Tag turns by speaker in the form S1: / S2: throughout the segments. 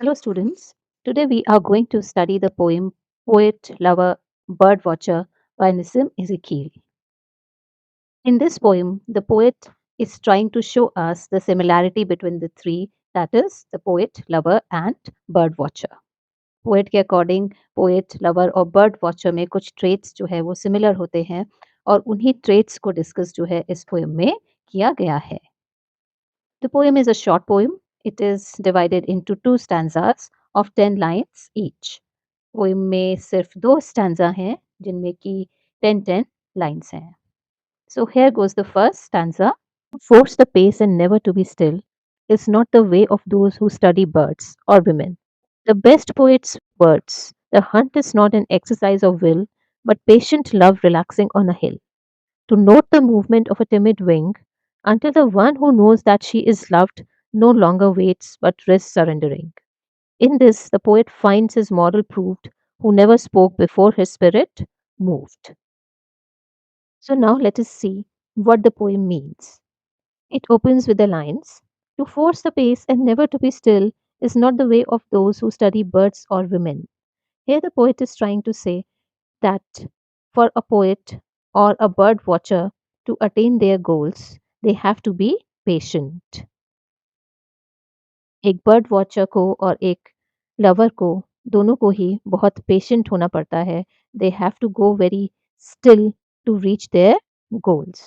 S1: Hello, students. Today we are going to study the poem Poet, Lover, Bird Watcher by Nissim Ezekiel. In this poem, the poet is trying to show us the similarity between the three, that is, the poet, lover, and bird watcher. Poet के according poet, lover और bird watcher में कुछ traits जो है वो similar होते हैं और उन्हीं ट्रेट्स को डिस्कस जो है इस पोएम में किया गया है. The poem is a short poem. It is divided into two stanzas of 10 lines each. Poem में सिर्फ 2 स्टैन्ज़ा हैं जिनमें कि 10-10 लाइन्स हैं. So here goes the first stanza. Force the pace and never to be still is not the way of those who study birds or women. The best poet's words. The hunt is not an exercise of will, but patient love relaxing on a hill. To note the movement of a timid wing, until the one who knows that she is loved no longer waits but risks surrendering. In this, the poet finds his moral proved, who never spoke before his spirit moved. So now let us see what the poem means. It opens with the lines: To force the pace and never to be still is not the way of those who study birds or women. Here the poet is trying to say that for a poet or a bird watcher to attain their goals, they have to be patient. एक bird watcher को और एक lover को दोनों को ही बहुत patient होना पड़ता है. They have to go very still to reach their goals.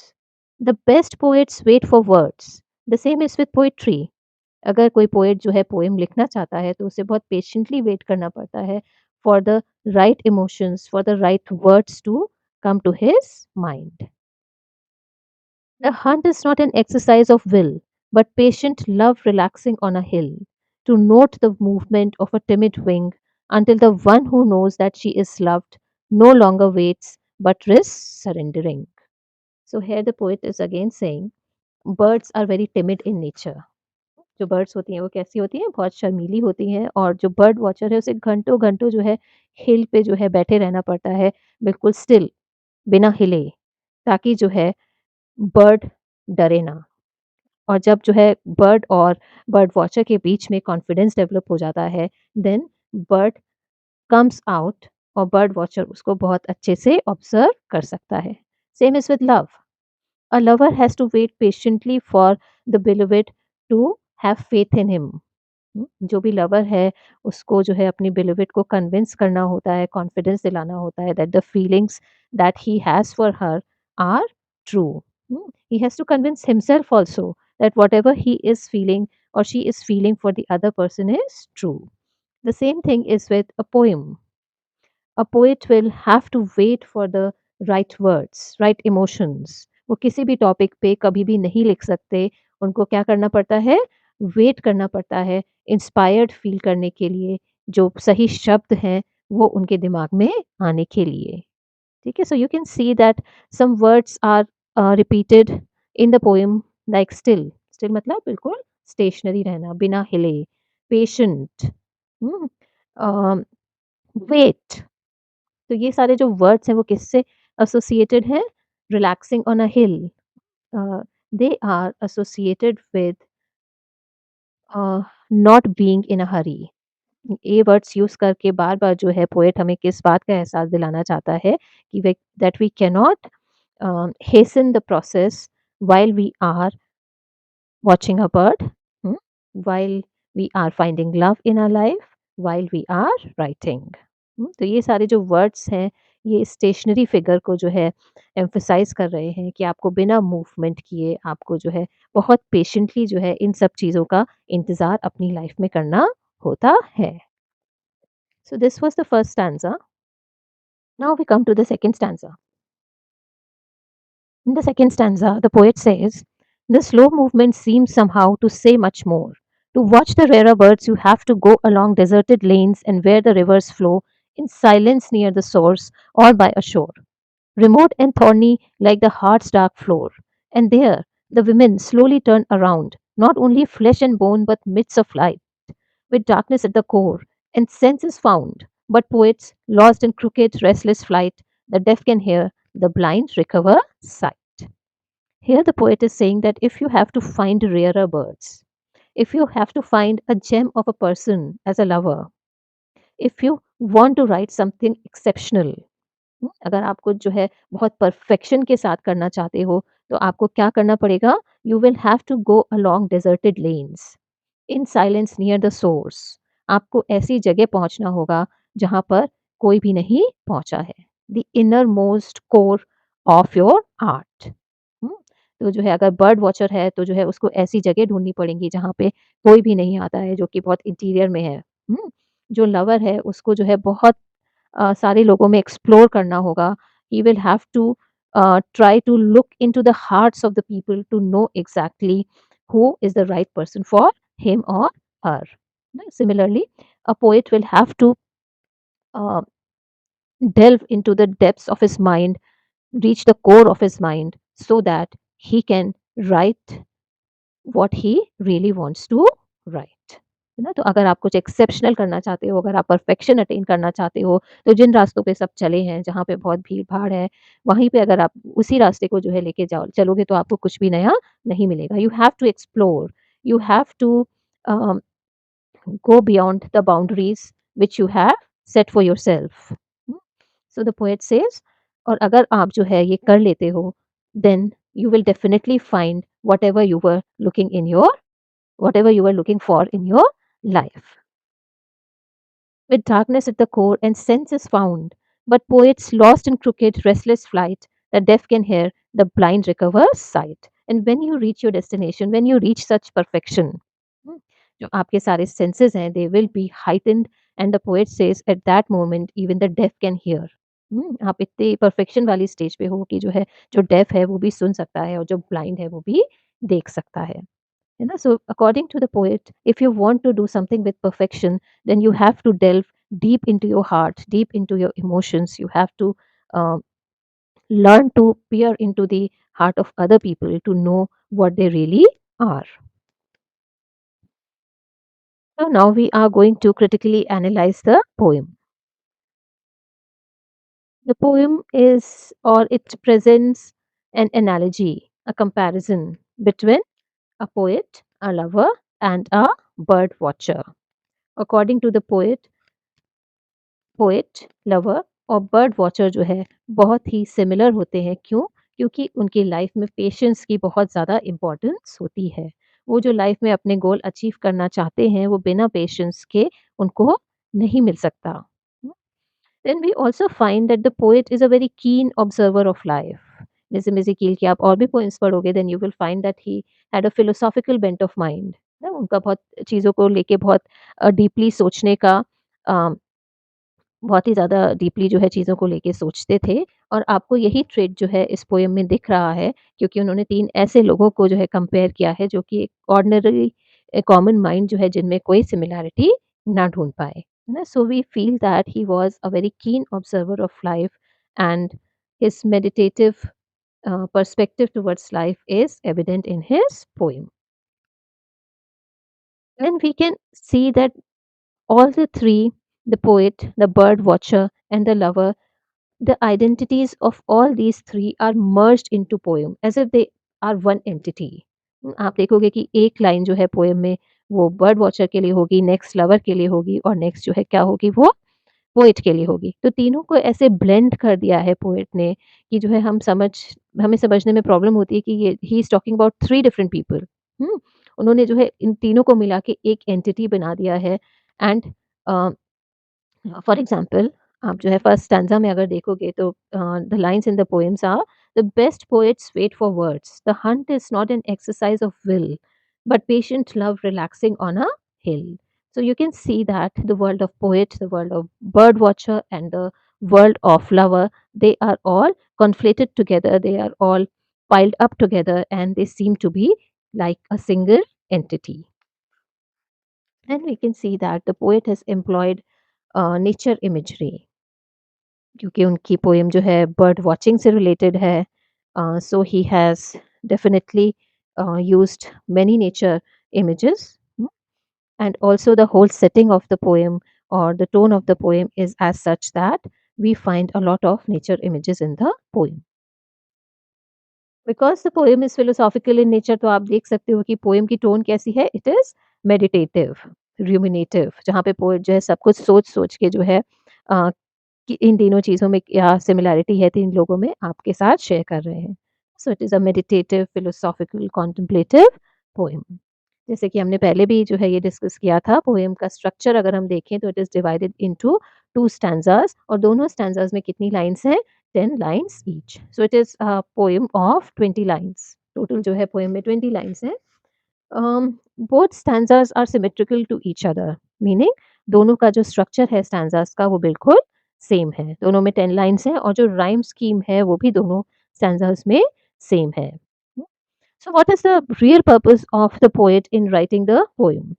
S1: The best poets wait for words. The same is with poetry. अगर कोई पोएट जो है पोएम लिखना चाहता है तो उसे बहुत पेशेंटली वेट करना पड़ता है for the right emotions, for the right words to come to his mind. The hunt is not an exercise of will, but patient love relaxing on a hill, to note the movement of a timid wing until the one who knows that she is loved no longer waits but risks surrendering. So here the poet is again saying, birds are very timid in nature. जो birds होती हैं वो कैसी होती हैं, बहुत शर्मीली होती हैं और जो बर्ड वॉचर है उसे घंटों घंटों जो है हिल पे जो है बैठे रहना पड़ता है, बिल्कुल स्टिल, बिना हिले, ताकि जो है बर्ड डरे ना. और जब जो है बर्ड और बर्ड वॉचर के बीच में कॉन्फिडेंस डेवलप हो जाता है, देन बर्ड कम्स आउट और बर्ड वॉचर उसको बहुत अच्छे से ऑब्जर्व कर सकता है. Same is with love. A lover has to wait patiently for the beloved to have faith in him. जो भी लवर है उसको जो है अपनी बिलोवेड को कन्विंस करना होता है, कॉन्फिडेंस दिलाना होता है that the feelings that he has for her are true. He has to convince himself also that whatever he is feeling or she is feeling for the other person is true. The same thing is with a poem. A poet will have to wait for the right words, right emotions. वो किसी भी topic पे कभी भी नहीं लिख सकते. उनको क्या करना पड़ता है? वेट करना पड़ता है इंस्पायर्ड फील करने के लिए, जो सही शब्द हैं वो उनके दिमाग में आने के लिए. ठीक है? So you can see that some words are repeated in the poem like still. Still मतलब बिल्कुल स्टेशनरी रहना, बिना हिले. Patient, hmm, wait. तो ये सारे जो वर्ड्स हैं वो किससे एसोसिएटेड हैं? Relaxing on a hill. They are associated with not being in a hurry. ये वर्ड्स यूज़ करके बार-बार जो है पोएट हमें किस बात का एहसास दिलाना चाहता है कि वे that we can not hasten the process while we are watching a bird, hmm, while we are finding love in our life, while we are writing. तो ये सारे जो वर्ड्स हैं ये स्टेशनरी फिगर को जो है एम्फसाइज कर रहे हैं कि आपको बिना मूवमेंट किए आपको जो है बहुत पेशेंटली जो है इन सब चीज़ों का इंतज़ार अपनी लाइफ में करना होता है. So this was the first stanza. Now we come to the second stanza. In the second stanza, the poet says, the slow movement seems somehow to say much more. To watch the rarer birds, you have to go along deserted lanes and where the rivers flow in silence near the source or by a shore, remote and thorny like the heart's dark floor. And there, the women slowly turn around, not only flesh and bone, but midst of light, with darkness at the core, and sense is found. But poets, lost in crooked, restless flight, the deaf can hear, the blind recover sight. Here, the poet is saying that if you have to find rarer birds, If you have to find a gem of a person as a lover, if you want to write something exceptional, अगर आपको जो है बहुत perfection के साथ करना चाहते हो, तो आपको क्या करना पड़ेगा? You will have to go along deserted lanes, in silence near the source. आपको ऐसी जगह पहुँचना होगा, जहाँ पर कोई भी नहीं पहुँचा है। The innermost core of your art. हुँ, तो जो है अगर बर्ड वॉचर है, तो जो है उसको ऐसी जगह ढूँढनी पड़ेंगी, जहाँ पे कोई भी नहीं आता है, जो कि बहुत इंटीरियर में है। जो लवर है, उसको जो है बहुत सारे लोगों में एक्सप्लोर करना होगा। He will have to try to look into the hearts of the people to know exactly who is the right person for him or her. Similarly, a poet will have to uh, delve into the depths of his mind, reach the core of his mind, so that he can write what he really wants to write. है ना? तो अगर आप कुछ exceptional करना चाहते हो, अगर आप परफेक्शन अटेन करना चाहते हो, तो जिन रास्तों पे सब चले हैं, जहाँ पे बहुत भीड़-भाड़ है, वहीं पे अगर आप उसी रास्ते को जो है लेके जाओ चलोगे, तो आपको कुछ भी नया नहीं मिलेगा। You have to explore, you have to um, go beyond the boundaries which you have set for yourself. Hmm? So the poet says, और अगर आप जो है ये कर लेते हो, then you will definitely find whatever you were looking for in your life. With darkness at the core and sense is found, but poets lost in crooked, restless flight, the deaf can hear, the blind recover sight. And when you reach your destination, when you reach such perfection, hmm, जो आपके सारे senses हैं, they will be heightened, and the poet says at that moment even the deaf can hear. आप इतनी perfection वाली stage पे हो कि जो है जो डेफ है वो भी सुन सकता है और जो ब्लाइंड है वो भी देख सकता है। So according to the poet, if you want to do something with perfection, then you have to delve deep into your heart, deep into your emotions. You have to uh, learn to peer into the heart of other people to know what they really are. So now we are going to critically analyze the poem. The poem is, or it presents an analogy, a comparison between a poet, a lover, and a bird watcher. According to the poet, lover और bird watcher जो है बहुत ही similar होते हैं। क्यों? क्योंकि उनकी life में पेशेंस की बहुत ज़्यादा इम्पोर्टेंस होती है। वो जो लाइफ में अपने गोल अचीव करना चाहते हैं, वो बिना पेशेंस के उनको नहीं मिल सकता। Then we also find that the poet is a very keen observer of life. जैसे मिज़िकील की आप और भी पोएम्स पढ़ोगे, then you will find that he had a philosophical bent of mind. ना उनका बहुत चीज़ों को लेके बहुत डीपली सोचने का अ बहुत ही ज़्यादा डीपली जो है चीज़ों को लेके सोचते थे, और आपको यही ट्रेट जो है इस पोएम में दिख रहा है, क्योंकि उन्होंने 3 ऐसे लोगों को जो है कंपेयर किया है जो कि एक ऑर्डिनरी कॉमन माइंड जो है जिनमें कोई सिमिलैरिटी ना ढूँढ पाए। है ना? So we feel that he was a very keen observer of life, and his meditative perspective towards life is evident in his poem. And we can see that all the three, the poet, the bird watcher, and the lover, the identities of all these three are merged into poem as if they are one entity. आप देखोगे कि एक line जो है poem में वो bird watcher के लिए होगी, नेक्स्ट लवर के लिए होगी, और नेक्स्ट जो है क्या होगी, वो पोएट के लिए होगी। तो तीनों को ऐसे ब्लेंड कर दिया है पोएट ने कि जो है हमें समझने में प्रॉब्लम होती है कि ये he is talking about 3 different people. हुँ? उन्होंने जो है इन तीनों को मिला के एक एंटिटी बना दिया है। एंड अ फॉर एग्जाम्पल, आप जो है फर्स्ट स्टैंजा में अगर देखोगे तो the lines in the poems are, the best poets wait for words, the hunt is not an exercise of will, but patient love relaxing on a hill. So you can see that the world of poet, the world of bird watcher, and the world of lover, they are all conflated together, they are all piled up together, and they seem to be like a single entity. And we can see that the poet has employed nature imagery, क्योंकि उनकी poem जो है bird watching से related है। So he has definitely used many nature images, and also the whole setting of the poem or the tone of the poem is as such that we find a lot of nature images in the poem. Because the poem is philosophical in nature, तो आप देख सकते हो कि poem की tone कैसी है, it is meditative, रूमिनेटिव, जहाँ पे पोएट जो है सब कुछ सोच-सोच के जो है अ, कि इन तीनों चीज़ों में क्या सिमिलैरिटी है 3 लोगों में आपके साथ शेयर कर रहे हैं। So it is a meditative, philosophical, contemplative poem. जैसे कि हमने पहले भी जो है ये डिस्कस किया था, पोएम का स्ट्रक्चर अगर हम देखें तो it is divided into 2 stanzas और दोनों स्टैन्ज़ास में कितनी लाइन्स हैं? 10 lines each. So it is a poem of 20 lines. Total जो है पोएम में 20 लाइन्स हैं। Both stanzas are symmetrical to each other, meaning दोनों का जो स्ट्रक्चर है स्टैन्ज़ास का वो बिल्कुल सेम है। दोनों में 10 लाइन्स हैं और जो राइम स्कीम है वो भी दोनों स्टैन्ज़ास में सेम है। सो what is the real purpose of the poet in writing the poem?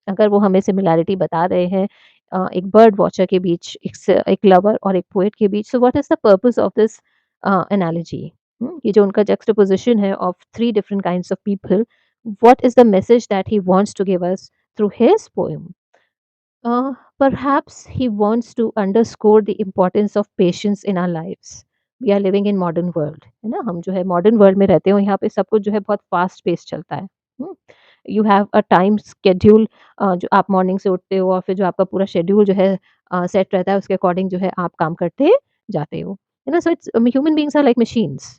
S1: अगर वो हमें सिमिलैरिटी बता रहे हैं एक बर्ड वॉचर के बीच, एक लवर और एक पोएट के बीच, so what is the purpose of this analogy? ये जो उनका जुक्सटापोज़िशन है of 3 different kinds of people, what is the message that he wants to give us through his poem? Perhaps he wants to underscore the importance of patience in our lives. We are living in modern world, है ना? हम जो है modern world में रहते हो, यहाँ पे सब कुछ जो है बहुत फास्ट पेस चलता है। You have a time schedule, जो आप मॉर्निंग से उठते हो और फिर जो आपका पूरा शेड्यूल जो है सेट रहता है उसके अकॉर्डिंग जो है आप काम करते जाते हो, है ना? So it's human beings are like machines.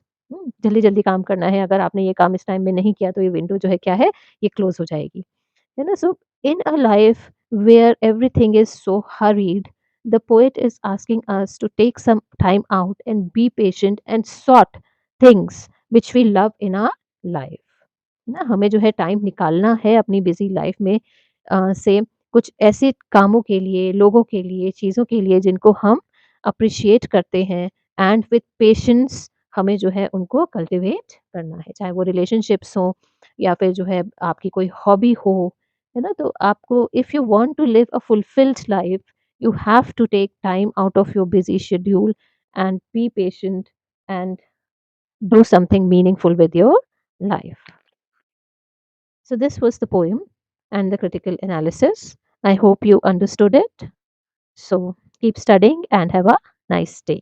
S1: जल्दी-जल्दी काम करना है, अगर आपने ये काम इस टाइम में नहीं किया तो ये विंडो जो है क्या है, ये क्लोज़ हो जाएगी। You know, so in a life where everything is so hurried, the poet is asking us to take some time out and be patient and sort things which we love in our life. है ना? हमें जो है time निकालना है अपनी busy life में से कुछ ऐसे कामों के लिए, लोगों के लिए, चीज़ों के लिए जिनको हम अप्रिशिएट करते हैं एंड विथ पेशेंस हमें जो है उनको कल्टीवेट करना है। चाहे वो रिलेशनशिप्स हों या फिर जो है आपकी कोई हॉबी हो, है ना? तो आपको if you want to live a fulfilled life, you have to take time out of your busy schedule and be patient and do something meaningful with your life. So, this was the poem and the critical analysis. I hope you understood it. So, keep studying and have a nice day.